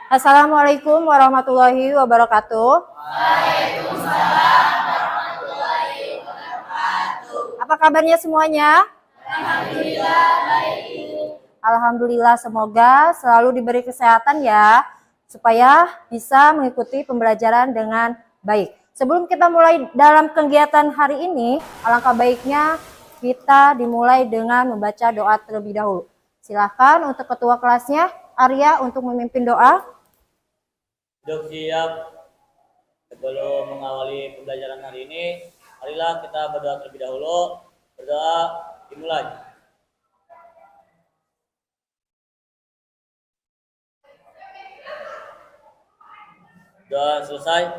Assalamualaikum warahmatullahi wabarakatuh. Apa kabarnya semuanya? Alhamdulillah baik. Alhamdulillah, semoga selalu diberi kesehatan ya, supaya bisa mengikuti pembelajaran dengan baik. Sebelum kita mulai dalam kegiatan hari ini, alangkah baiknya kita dimulai dengan membaca doa terlebih dahulu. Silahkan untuk ketua kelasnya, Arya, untuk memimpin doa. Duduk siap. Sebelum mengawali pembelajaran hari ini, marilah kita berdoa terlebih dahulu. Berdoa dimulai. Doa selesai.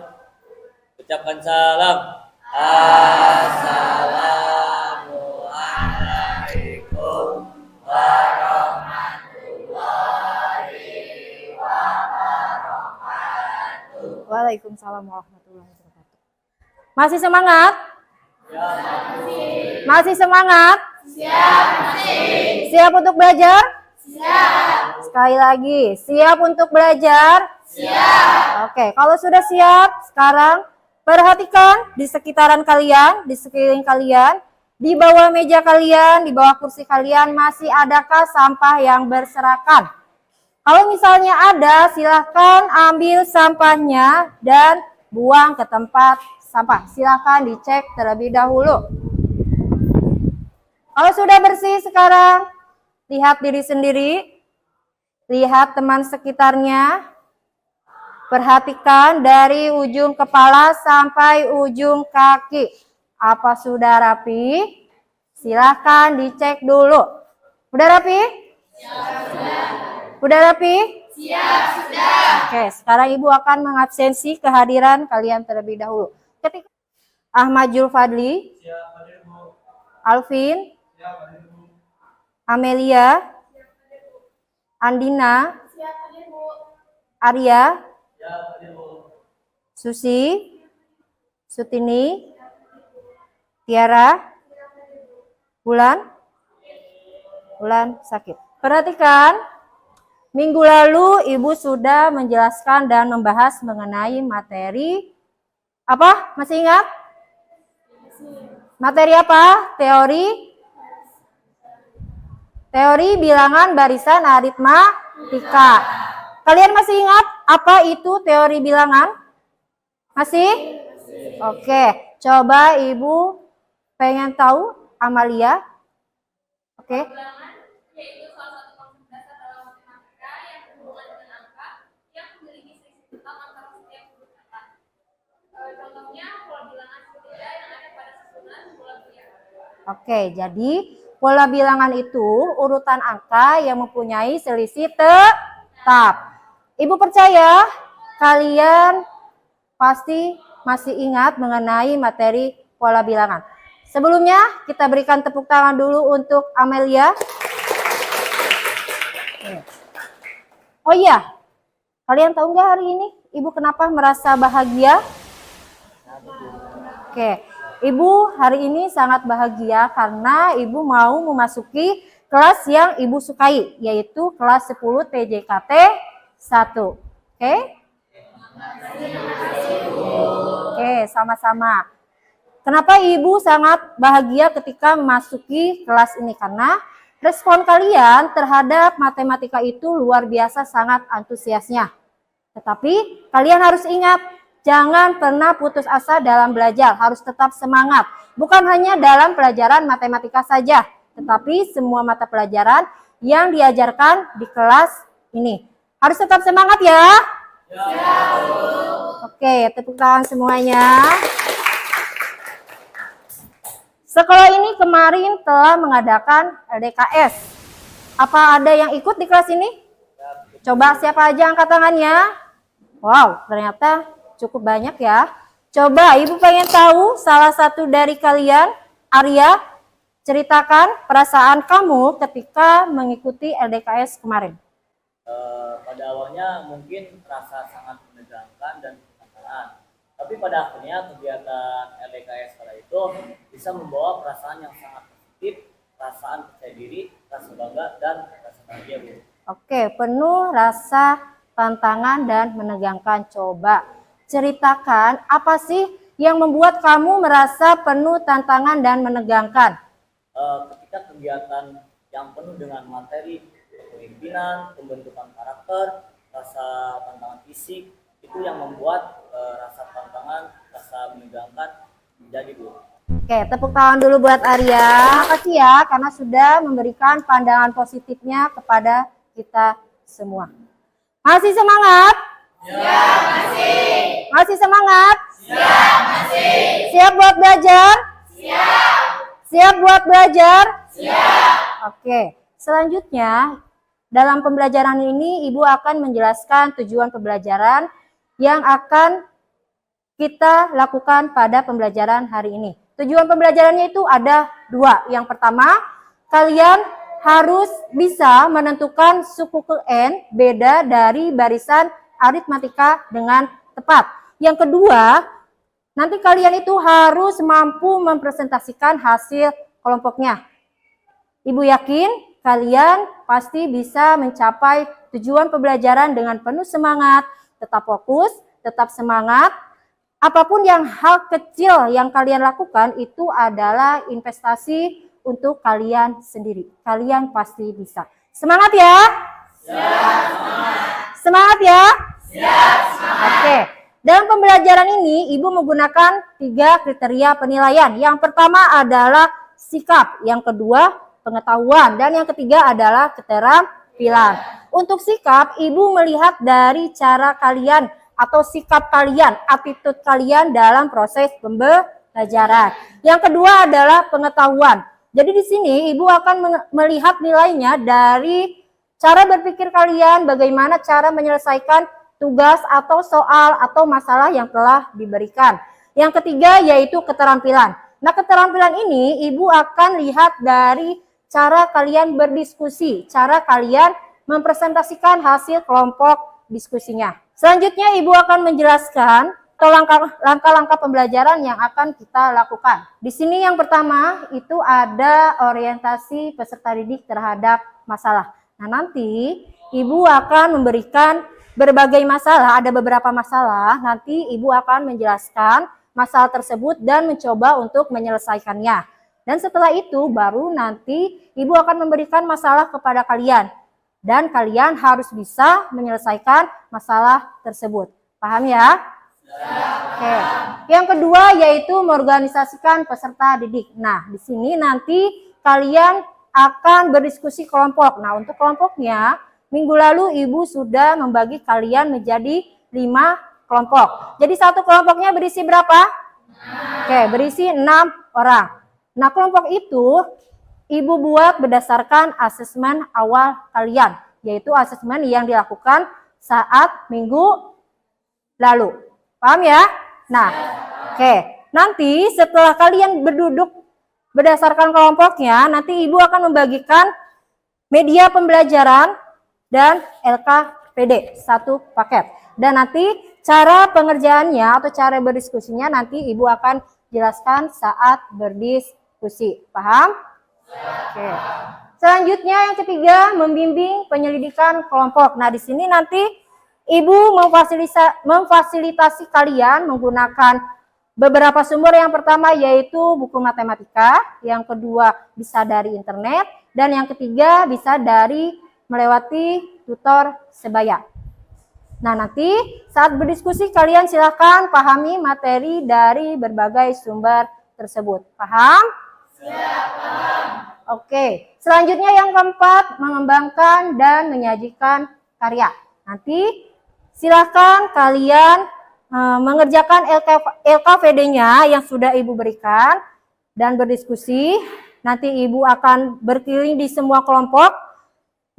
Ucapkan salam. Assalamualaikum warahmatullahi wabarakatuh. Waalaikumsalam warahmatullahi wabarakatuh. Masih semangat? Ya, masih semangat? Siap, masih. Siap untuk belajar? Siap. Sekali lagi, siap untuk belajar? Siap. Oke, kalau sudah siap, sekarang perhatikan di sekitaran kalian, di sekeliling kalian, di bawah meja kalian, di bawah kursi kalian, masih adakah sampah yang berserakan? Kalau misalnya ada, silahkan ambil sampahnya dan buang ke tempat sampah. Silahkan dicek terlebih dahulu. Kalau sudah bersih sekarang, lihat diri sendiri, lihat teman sekitarnya, perhatikan dari ujung kepala sampai ujung kaki. Apa sudah rapi? Silahkan dicek dulu. Udah rapi? Udah rapi? Siap, sudah. Oke, sekarang Ibu akan mengabsensi kehadiran kalian terlebih dahulu. Ketika Ahmad Julfadli, Alvin, Amelia, Andina, Arya, Susi, Sutini, Tiara, Bulan sakit. Perhatikan, minggu lalu Ibu sudah menjelaskan dan membahas mengenai materi apa? Masih ingat? Materi apa? Teori bilangan barisan aritmatika. Kalian masih ingat apa itu teori bilangan? Masih? Oke, coba Ibu pengen tahu, Amalia. Oke. Bilangan yaitu salah satu konsep dasar dalam matematika yang berhubungan dengan angka yang memiliki selisih tetap antara setiap huruf kata. Contohnya pola bilangan segitiga yang ada pada susunan pola bilangan. Oke, jadi pola bilangan itu urutan angka yang mempunyai selisih tetap. Ibu percaya kalian pasti masih ingat mengenai materi pola bilangan. Sebelumnya kita berikan tepuk tangan dulu untuk Amelia. Oh iya, kalian tahu nggak hari ini Ibu kenapa merasa bahagia? Oke, Ibu hari ini sangat bahagia karena Ibu mau memasuki kelas yang Ibu sukai, yaitu kelas 10 TJKT 1. Oke? Oke, sama-sama. Kenapa Ibu sangat bahagia ketika memasuki kelas ini? Karena respon kalian terhadap matematika itu luar biasa sangat antusiasnya. Tetapi kalian harus ingat, jangan pernah putus asa dalam belajar, harus tetap semangat. Bukan hanya dalam pelajaran matematika saja, tetapi semua mata pelajaran yang diajarkan di kelas ini. Harus tetap semangat ya. Oke, tepuk tangan semuanya. Sekolah ini kemarin telah mengadakan LDKS. Apa ada yang ikut di kelas ini? Coba siapa aja angkat tangannya? Wow, ternyata cukup banyak ya. Coba Ibu pengen tahu salah satu dari kalian, Arya, ceritakan perasaan kamu ketika mengikuti LDKS kemarin. Pada awalnya mungkin rasa sangat menegangkan dan penasaran. Tapi pada akhirnya kegiatan LDKS kala itu bisa membawa perasaan yang sangat positif, rasa perasaan percaya diri, rasa bangga, dan rasa bahagia, Bu. Oke, penuh rasa tantangan dan menegangkan. Coba ceritakan apa sih yang membuat kamu merasa penuh tantangan dan menegangkan? Ketika kegiatan yang penuh dengan materi, kepemimpinan, pembentukan karakter, rasa tantangan fisik, itu yang membuat rasa tantangan, rasa menegangkan menjadi, Bu. Oke, tepuk tangan dulu buat Arya. Makasih ya karena sudah memberikan pandangan positifnya kepada kita semua. Masih semangat? Ya, masih. Masih semangat? Ya, masih. Siap buat belajar? Siap. Siap buat belajar? Siap. Oke, selanjutnya dalam pembelajaran ini Ibu akan menjelaskan tujuan pembelajaran yang akan kita lakukan pada pembelajaran hari ini. Tujuan pembelajarannya itu ada 2. Yang pertama, kalian harus bisa menentukan suku ke N beda dari barisan aritmatika dengan tepat. Yang kedua, nanti kalian itu harus mampu mempresentasikan hasil kelompoknya. Ibu yakin kalian pasti bisa mencapai tujuan pembelajaran dengan penuh semangat, tetap fokus, tetap semangat. Apapun yang hal kecil yang kalian lakukan itu adalah investasi untuk kalian sendiri. Kalian pasti bisa. Semangat ya? Siap, semangat. Semangat ya? Siap, semangat. Oke. Dalam pembelajaran ini, Ibu menggunakan 3 kriteria penilaian. Yang pertama adalah sikap, yang kedua pengetahuan, dan yang ketiga adalah keterampilan. Untuk sikap, Ibu melihat dari cara kalian atau sikap kalian, attitude kalian dalam proses pembelajaran. Yang kedua adalah pengetahuan. Jadi di sini Ibu akan melihat nilainya dari cara berpikir kalian, bagaimana cara menyelesaikan tugas atau soal atau masalah yang telah diberikan. Yang ketiga yaitu keterampilan. Nah, keterampilan ini Ibu akan lihat dari cara kalian berdiskusi, cara kalian mempresentasikan hasil kelompok diskusinya. Selanjutnya Ibu akan menjelaskan langkah-langkah pembelajaran yang akan kita lakukan. Di sini yang pertama itu ada orientasi peserta didik terhadap masalah. Nah, nanti Ibu akan memberikan berbagai masalah, ada beberapa masalah, nanti Ibu akan menjelaskan masalah tersebut dan mencoba untuk menyelesaikannya. Dan setelah itu baru nanti Ibu akan memberikan masalah kepada kalian. Dan kalian harus bisa menyelesaikan masalah tersebut. Paham ya? Oke. Yang kedua yaitu mengorganisasikan peserta didik. Nah, di sini nanti kalian akan berdiskusi kelompok. Nah, untuk kelompoknya, minggu lalu Ibu sudah membagi kalian menjadi 5 kelompok. Jadi satu kelompoknya berisi berapa? Oke, berisi 6 orang. Nah, kelompok itu Ibu buat berdasarkan asesmen awal kalian, yaitu asesmen yang dilakukan saat minggu lalu. Paham ya? Nah, oke. Nanti setelah kalian berduduk berdasarkan kelompoknya, nanti Ibu akan membagikan media pembelajaran dan LKPD, 1 paket. Dan nanti cara pengerjaannya atau cara berdiskusinya nanti Ibu akan jelaskan saat berdiskusi. Paham? Oke. Selanjutnya yang ketiga, membimbing penyelidikan kelompok. Nah, di sini nanti Ibu memfasilitasi kalian menggunakan beberapa sumber. Yang pertama yaitu buku matematika, yang kedua bisa dari internet, dan yang ketiga bisa dari melewati tutor sebaya. Nah, nanti saat berdiskusi kalian silakan pahami materi dari berbagai sumber tersebut. Paham? Siap, paham. Oke, selanjutnya yang keempat, mengembangkan dan menyajikan karya. Nanti silakan kalian mengerjakan LKVD-nya yang sudah Ibu berikan dan berdiskusi. Nanti Ibu akan berkeliling di semua kelompok,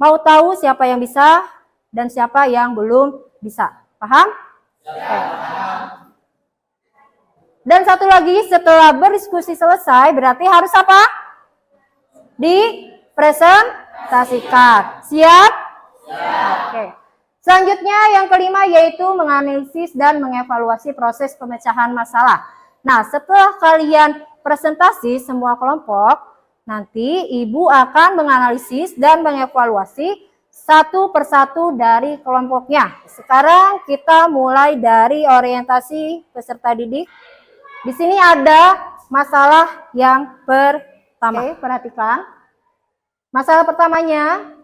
mau tahu siapa yang bisa dan siapa yang belum bisa. Paham? Oke. Dan satu lagi, setelah berdiskusi selesai, berarti harus apa? Dipresentasikan. Siap? Siap. Oke. Selanjutnya yang kelima yaitu menganalisis dan mengevaluasi proses pemecahan masalah. Nah, setelah kalian presentasi semua kelompok, Nanti Ibu akan menganalisis dan mengevaluasi satu persatu dari kelompoknya. Sekarang kita mulai dari orientasi peserta didik. Di sini ada masalah yang pertama. Oke, perhatikan. Masalah pertamanya,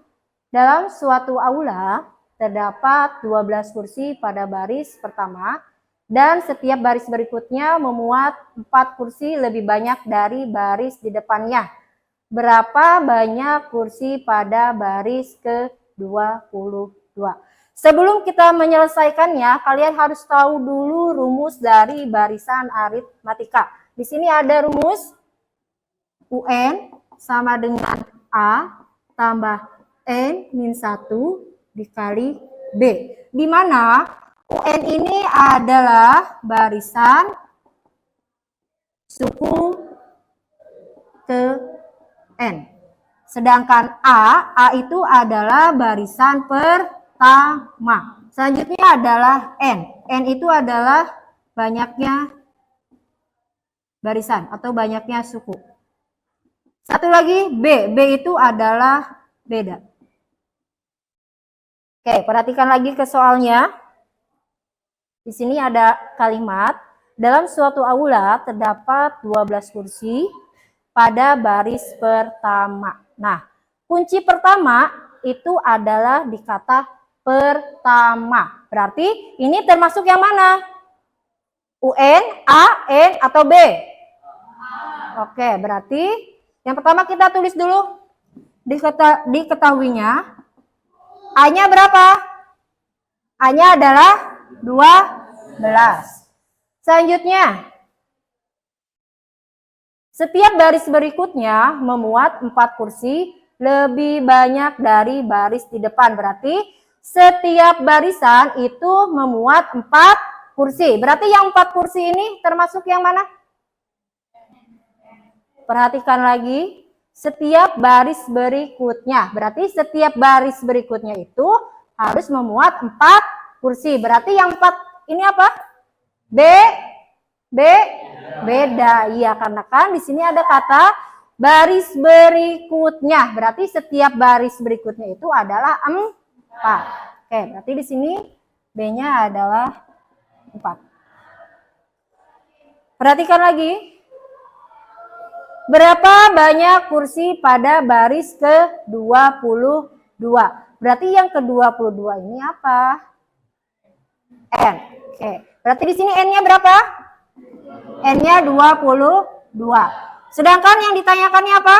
dalam suatu aula terdapat 12 kursi pada baris pertama dan setiap baris berikutnya memuat 4 kursi lebih banyak dari baris di depannya. Berapa banyak kursi pada baris ke-22? Sebelum kita menyelesaikannya, kalian harus tahu dulu rumus dari barisan aritmatika. Di sini ada rumus UN sama dengan A tambah N min 1 dikali B. Di mana UN ini adalah barisan suku ke N. Sedangkan A itu adalah barisan pertama. Selanjutnya adalah N. N itu adalah banyaknya barisan atau banyaknya suku. Satu lagi B. B itu adalah beda. Oke, perhatikan lagi ke soalnya. Di sini ada kalimat, dalam suatu aula terdapat 12 kursi pada baris pertama. Nah, kunci pertama itu adalah di kata pertama. Berarti ini termasuk yang mana? UN, A, N, atau B? Oke, berarti yang pertama kita tulis dulu. Diketahuinya, A-nya berapa? A-nya adalah 12. Selanjutnya, setiap baris berikutnya memuat 4 kursi lebih banyak dari baris di depan. Berarti setiap barisan itu memuat 4 kursi. Berarti yang 4 kursi ini termasuk yang mana? Perhatikan lagi. Setiap baris berikutnya. Berarti setiap baris berikutnya itu harus memuat 4 kursi. Berarti yang 4 ini apa? Beda. Iya, karena kan di sini ada kata baris berikutnya. Berarti setiap baris berikutnya itu adalah 4. Oke, berarti di sini B-nya adalah 4. Perhatikan lagi. Berapa banyak kursi pada baris ke-22? Berarti yang ke-22 ini apa? N. Oke. Berarti di sini N-nya berapa? N-nya 22. Sedangkan yang ditanyakannya apa?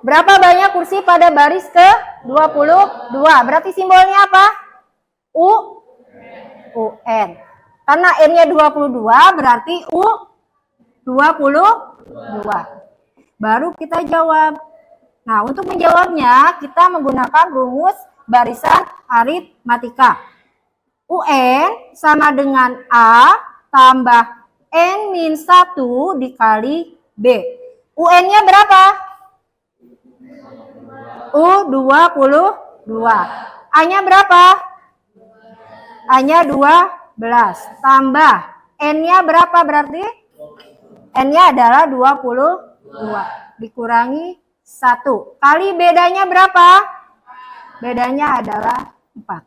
Berapa banyak kursi pada baris ke-22? Berarti simbolnya apa? UN. Karena N-nya 22 berarti U22. Baru kita jawab. Nah, untuk menjawabnya kita menggunakan rumus barisan aritmatika. UN sama dengan A tambah N min 1 dikali B. UN-nya berapa? U22. A-nya berapa? A-nya 12. Tambah N-nya berapa berarti? N-nya adalah 22. Dikurangi 1. Kali bedanya berapa? Bedanya adalah 4.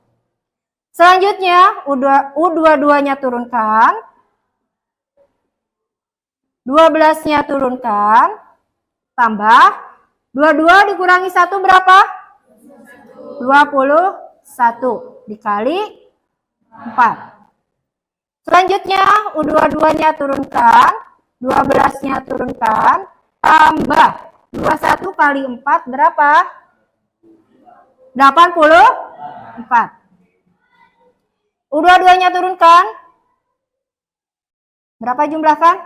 Selanjutnya, U22-nya turunkan. 12-nya turunkan. Tambah. 22 dikurangi 1 berapa? 21. Dikali 4. Selanjutnya, U22-nya turunkan. 12-nya turunkan, tambah 21 kali 4 berapa? 84. U22-nya turunkan. Berapa jumlahkan?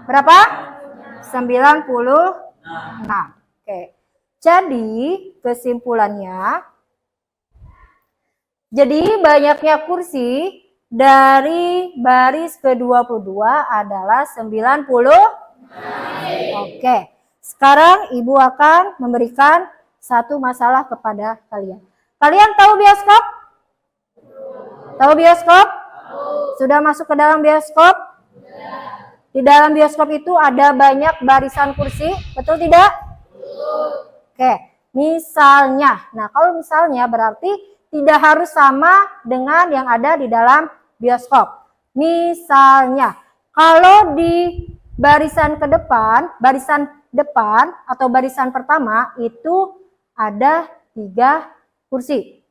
Berapa? 96. Oke. Jadi, kesimpulannya, jadi banyaknya kursi dari baris ke-22 adalah 90. Oke. Sekarang Ibu akan memberikan satu masalah kepada kalian. Kalian tahu bioskop? Tahu bioskop? Sudah masuk ke dalam bioskop? Di dalam bioskop itu ada banyak barisan kursi, betul tidak? Oke, misalnya. Nah, kalau misalnya berarti tidak harus sama dengan yang ada di dalam bioskop. Misalnya, kalau di barisan ke depan, barisan depan atau barisan pertama itu ada 3 kursi.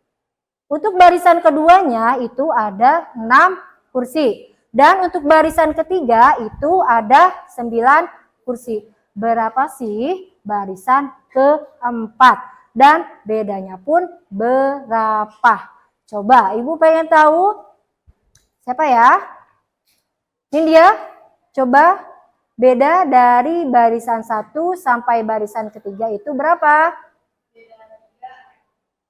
Untuk barisan keduanya itu ada 6 kursi. Dan untuk barisan ketiga itu ada 9 kursi. Berapa sih barisan keempat? Dan bedanya pun berapa? Coba Ibu pengen tahu? Siapa ya? Nindya, coba beda dari barisan 1 sampai barisan ketiga itu berapa?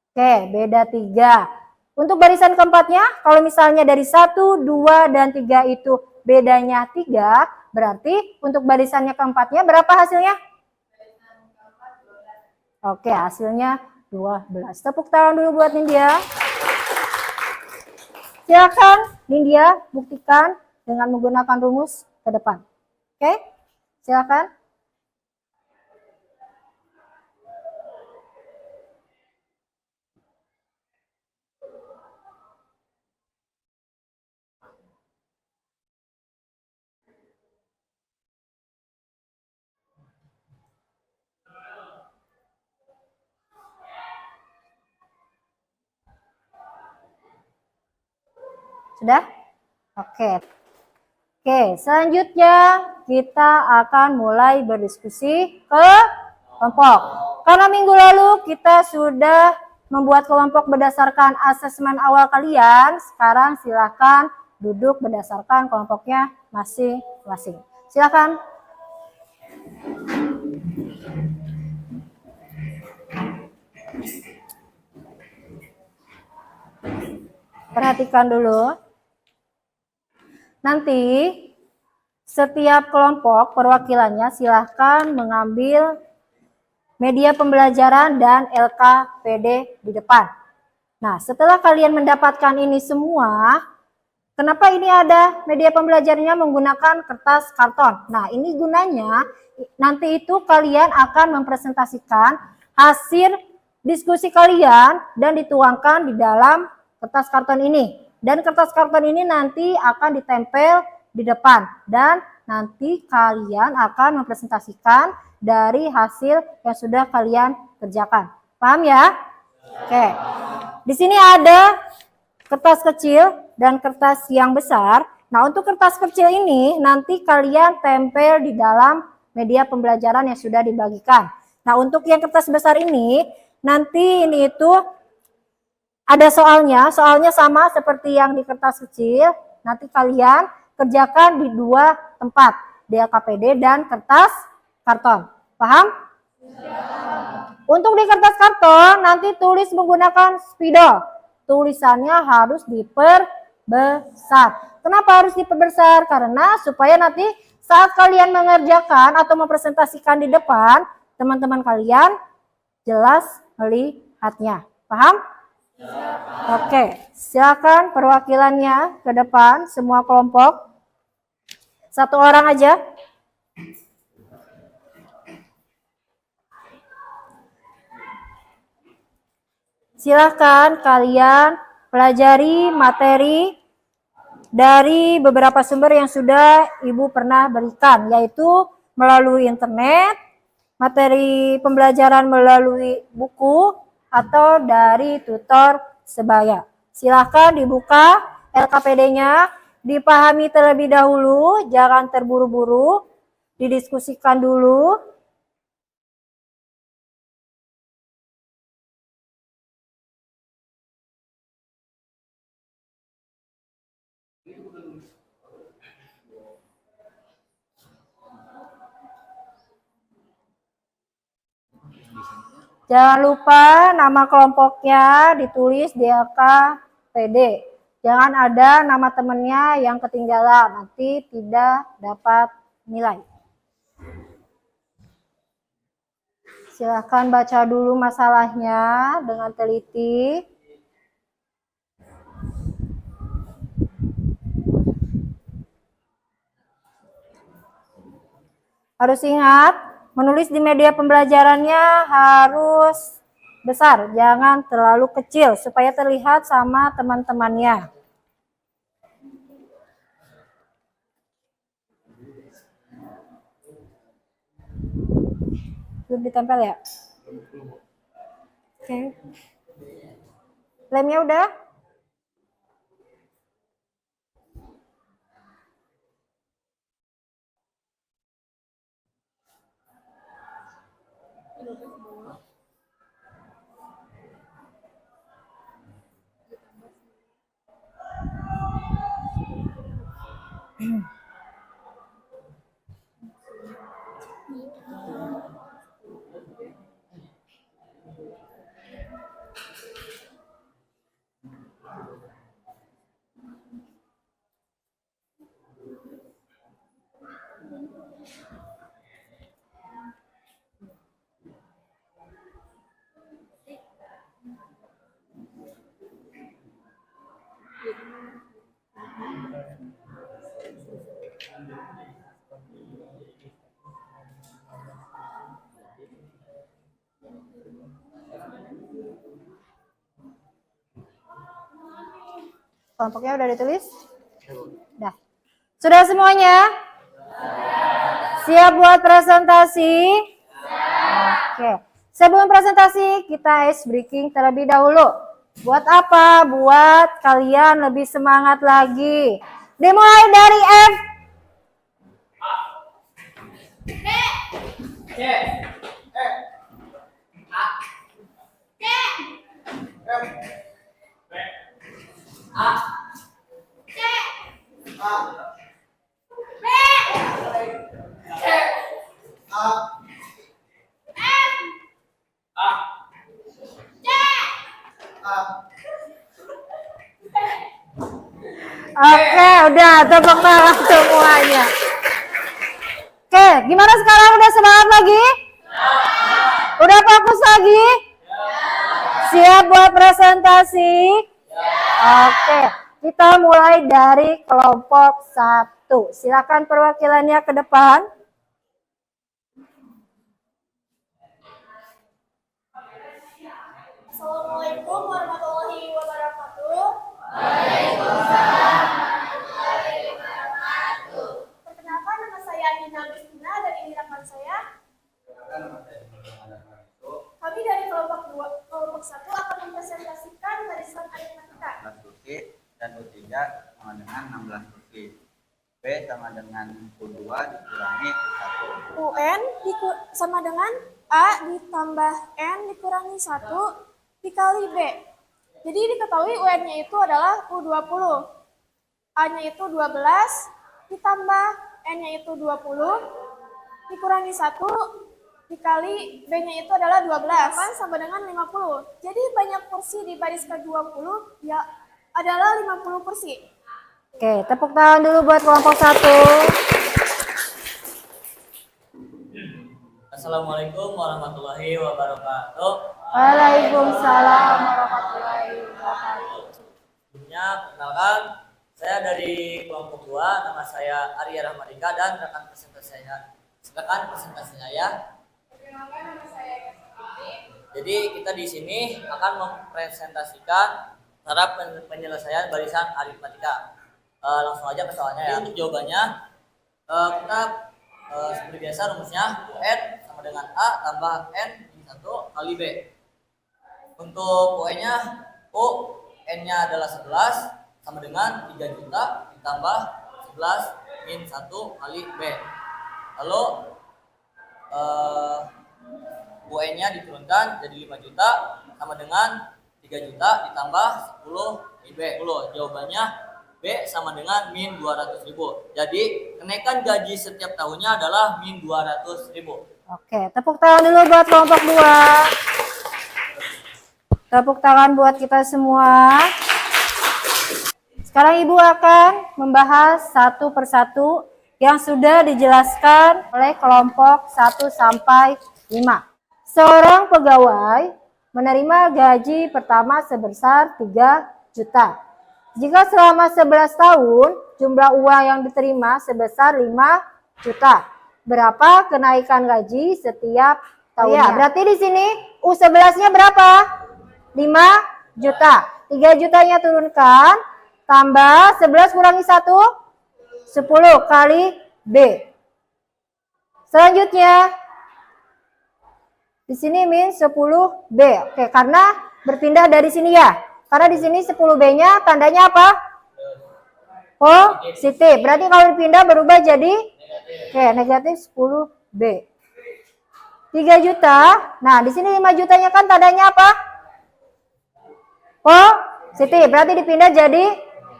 Oke, beda 3. Untuk barisan keempatnya, kalau misalnya dari 1, 2, dan 3 itu bedanya 3, berarti untuk barisannya keempatnya berapa hasilnya? Oke, hasilnya 12. Tepuk tangan dulu buat Nindya. Silakan Nindya buktikan dengan menggunakan rumus ke depan. Oke, silakan. Sudah? Oke. Oke, selanjutnya kita akan mulai berdiskusi ke kelompok. Karena minggu lalu kita sudah membuat kelompok berdasarkan asesmen awal kalian, sekarang silakan duduk berdasarkan kelompoknya masing-masing. Silakan. Perhatikan dulu. Nanti setiap kelompok perwakilannya silahkan mengambil media pembelajaran dan LKPD di depan. Nah, setelah kalian mendapatkan ini semua, kenapa ini ada media pembelajarannya menggunakan kertas karton? Nah, ini gunanya nanti itu kalian akan mempresentasikan hasil diskusi kalian dan dituangkan di dalam kertas karton ini. Dan kertas karton ini nanti akan ditempel di depan. Dan nanti kalian akan mempresentasikan dari hasil yang sudah kalian kerjakan. Paham ya? Oke. Di sini ada kertas kecil dan kertas yang besar. Nah, untuk kertas kecil ini nanti kalian tempel di dalam media pembelajaran yang sudah dibagikan. Nah, untuk yang kertas besar ini, nanti ini itu ada soalnya sama seperti yang di kertas kecil. Nanti kalian kerjakan di 2 tempat, di LKPD dan kertas karton. Paham? Untuk di kertas karton, nanti tulis menggunakan spidol. Tulisannya harus diperbesar. Kenapa harus diperbesar? Karena supaya nanti saat kalian mengerjakan atau mempresentasikan di depan, teman-teman kalian jelas melihatnya. Paham? Oke, silakan perwakilannya ke depan, semua kelompok. 1 orang aja. Silakan kalian pelajari materi dari beberapa sumber yang sudah Ibu pernah berikan, yaitu melalui internet, materi pembelajaran melalui buku, atau dari tutor sebaya. Silahkan dibuka LKPD-nya, dipahami terlebih dahulu, jangan terburu-buru, didiskusikan dulu. Jangan lupa nama kelompoknya ditulis di LKPD. Jangan ada nama temannya yang ketinggalan, nanti tidak dapat nilai. Silahkan baca dulu masalahnya dengan teliti. Harus ingat, menulis di media pembelajarannya harus besar, jangan terlalu kecil supaya terlihat sama teman-temannya. Belum ditempel ya? Oke. Lemnya udah? Kelompoknya udah ditulis? Udah. Sudah semuanya? Siap buat presentasi? Oke. Sebelum presentasi, kita ice breaking terlebih dahulu. Buat apa? Buat kalian lebih semangat lagi. Dimulai dari F. Oke, udah tepuk tangan semuanya. Oke, gimana sekarang? Udah semangat lagi? Udah fokus lagi? Siap buat presentasi? Oke, kita mulai dari kelompok 1. Silakan perwakilannya ke depan. Assalamualaikum warahmatullahi wabarakatuh. Perkenalkan, nama saya Nina Agustina dan ini rekan saya. Kami dari kelompok 1 akan mempresentasikan barisan aritmatika. 16 kursi dan U3 sama dengan 16 kursi. B sama dengan U2 dikurangi U1. UN sama dengan A ditambah N dikurangi 1 dikali B. Jadi diketahui UN-nya itu adalah U20. A-nya itu 12 ditambah N-nya itu 20 dikurangi 1 dikali B-nya itu adalah 12. Kan sama dengan 50. Jadi banyak kursi di baris ke-20 ya adalah 50 kursi. Oke, tepuk tangan dulu buat kelompok 1. Assalamualaikum warahmatullahi wabarakatuh. Waalaikumsalam warahmatullahi wabarakatuh. Sebelumnya, perkenalkan, saya dari kelompok 2, nama saya Arya Rahmadika dan rekan presentasi saya. Jadi kita di sini akan mempresentasikan cara penyelesaian barisan aritmatika. Langsung aja ke soalnya ya. Untuk jawabannya, kita seperti biasa rumusnya UN sama dengan A tambah N min 1 kali B. Untuk UN-nya U, N-nya adalah 11 sama dengan 3 juta ditambah 11 min 1 kali B. Lalu UN-nya diturunkan jadi 5 juta sama dengan 3 juta ditambah 10 IB. Jawabannya B sama dengan min 200.000. Jadi kenaikan gaji setiap tahunnya adalah min 200.000. Oke, tepuk tangan dulu buat kelompok 2. Tepuk tangan buat kita semua. Sekarang Ibu akan membahas satu persatu yang sudah dijelaskan oleh kelompok 1 sampai 5. Seorang pegawai menerima gaji pertama sebesar 3 juta. Jika selama 11 tahun jumlah uang yang diterima sebesar 5 juta, berapa kenaikan gaji setiap tahunnya. Ya, berarti di sini U11-nya berapa? 5 juta. 3 jutanya turunkan, tambah 11 kurangi 1, 10 kali B. Selanjutnya, di sini min 10B. Oke, karena berpindah dari sini ya. Karena di sini 10B-nya tandanya apa? Positif. Berarti kalau dipindah berubah jadi negatif 10B. 3 juta. Nah, di sini 5 jutanya kan tandanya apa? Positif. Berarti dipindah jadi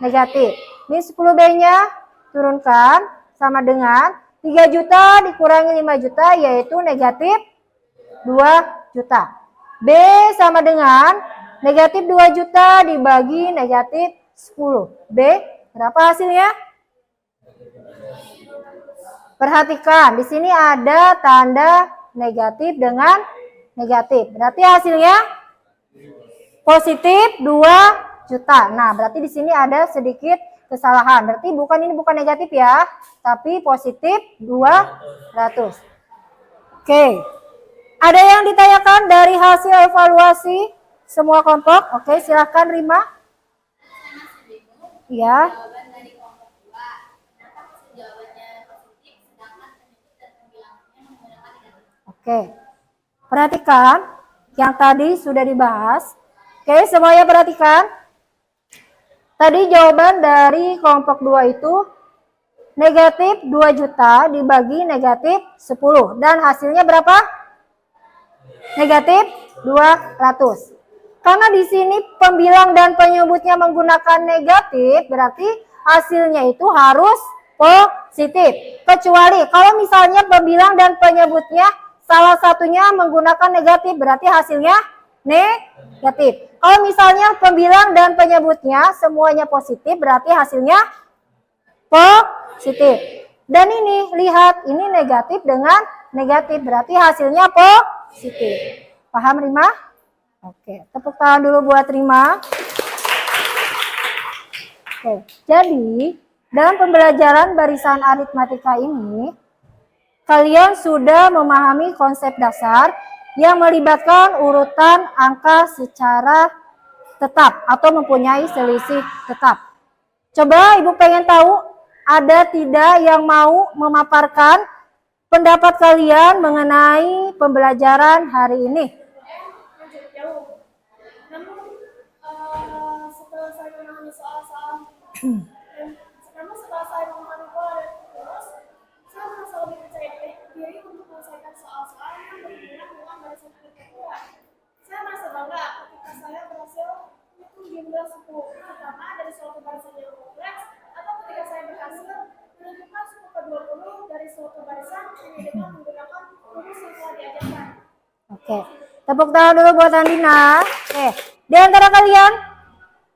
negatif. Ini 10B-nya turunkan sama dengan 3 juta dikurangi 5 juta yaitu negatif 2 juta. B sama dengan negatif 2 juta dibagi negatif 10. B berapa hasilnya? Perhatikan, di sini ada tanda negatif dengan negatif. Berarti hasilnya positif 2 juta. Nah, berarti di sini ada sedikit kesalahan. Berarti ini bukan negatif ya, tapi positif 200. Oke. Ada yang ditanyakan dari hasil evaluasi semua kelompok? Oke, silahkan Rima. Ya. Jawaban dari kelompok 2. Kenapa hasil jawabannya positif sedangkan penyebut dan pembilangannya menggunakan negatif? Oke. Perhatikan yang tadi sudah dibahas. Oke, semuanya perhatikan. Tadi jawaban dari kelompok 2 itu negatif 2 juta dibagi negatif 10 dan hasilnya berapa? Negatif 200. Karena di sini pembilang dan penyebutnya menggunakan negatif, berarti hasilnya itu harus positif. Kecuali kalau misalnya pembilang dan penyebutnya salah satunya menggunakan negatif, berarti hasilnya negatif. Kalau misalnya pembilang dan penyebutnya semuanya positif, berarti hasilnya positif. Dan ini, lihat, ini negatif dengan negatif, berarti hasilnya positif. Paham Rima? Oke, tepuk tangan dulu buat Rima. Oke, jadi dalam pembelajaran barisan aritmatika ini, kalian sudah memahami konsep dasar yang melibatkan urutan angka secara tetap atau mempunyai selisih tetap. Coba Ibu pengen tahu, ada tidak yang mau memaparkan pendapat kalian mengenai pembelajaran hari ini? Namun setelah saya memahami soal-soal setelah saya memahami pola dan terus, saya merasa lebih percaya diri untuk menyelesaikan soal-soal yang berhubungan dengan barisan aritmatika. Saya merasa bangga ketika saya berhasil menghitung jumlah suku, terutama dari suatu barisan yang kompleks, atau ketika saya berhasil menentukan suku ke-20 dari suatu barisan hanya dengan menggunakan rumus yang telah diajarkan. Oke, tepuk tangan dulu buat Andina. Oke, di antara kalian,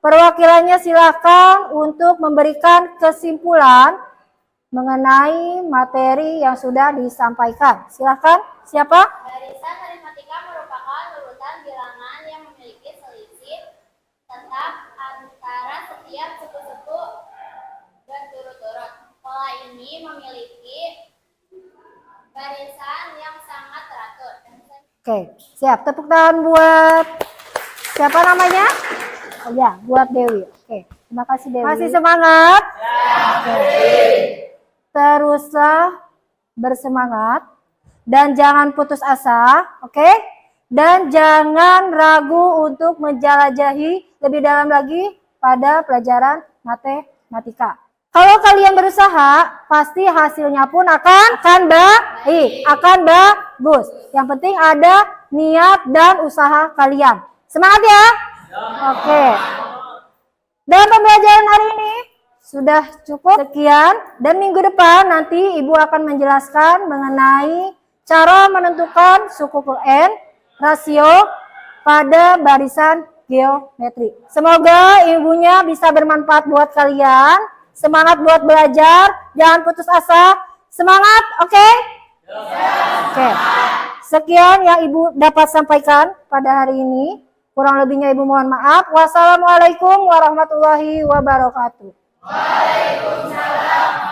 perwakilannya silakan untuk memberikan kesimpulan mengenai materi yang sudah disampaikan. Silakan, siapa? Barisan aritmatika merupakan urutan bilangan yang memiliki selisih tetap antara setiap suku-suku berturut-turut. Pola ini memiliki barisan yang sangat teratur. Oke, siap. Tepuk tangan buat siapa namanya? Oh ya, buat Dewi. Oke, terima kasih Dewi. Masih semangat? Oke. Teruslah bersemangat dan jangan putus asa, oke? Dan jangan ragu untuk menjelajahi lebih dalam lagi pada pelajaran matematika. Kalau kalian berusaha, pasti hasilnya pun akan baik, akan bagus. Yang penting ada niat dan usaha kalian. Semangat ya? Oke. Dalam pembelajaran hari ini sudah cukup sekian, dan minggu depan nanti Ibu akan menjelaskan mengenai cara menentukan suku N, rasio pada barisan geometri. Semoga ilmunya bisa bermanfaat buat kalian. Semangat buat belajar, jangan putus asa. Semangat, oke? Oke. Sekian yang Ibu dapat sampaikan pada hari ini. Kurang lebihnya Ibu mohon maaf. Wassalamualaikum warahmatullahi wabarakatuh. Waalaikumsalam.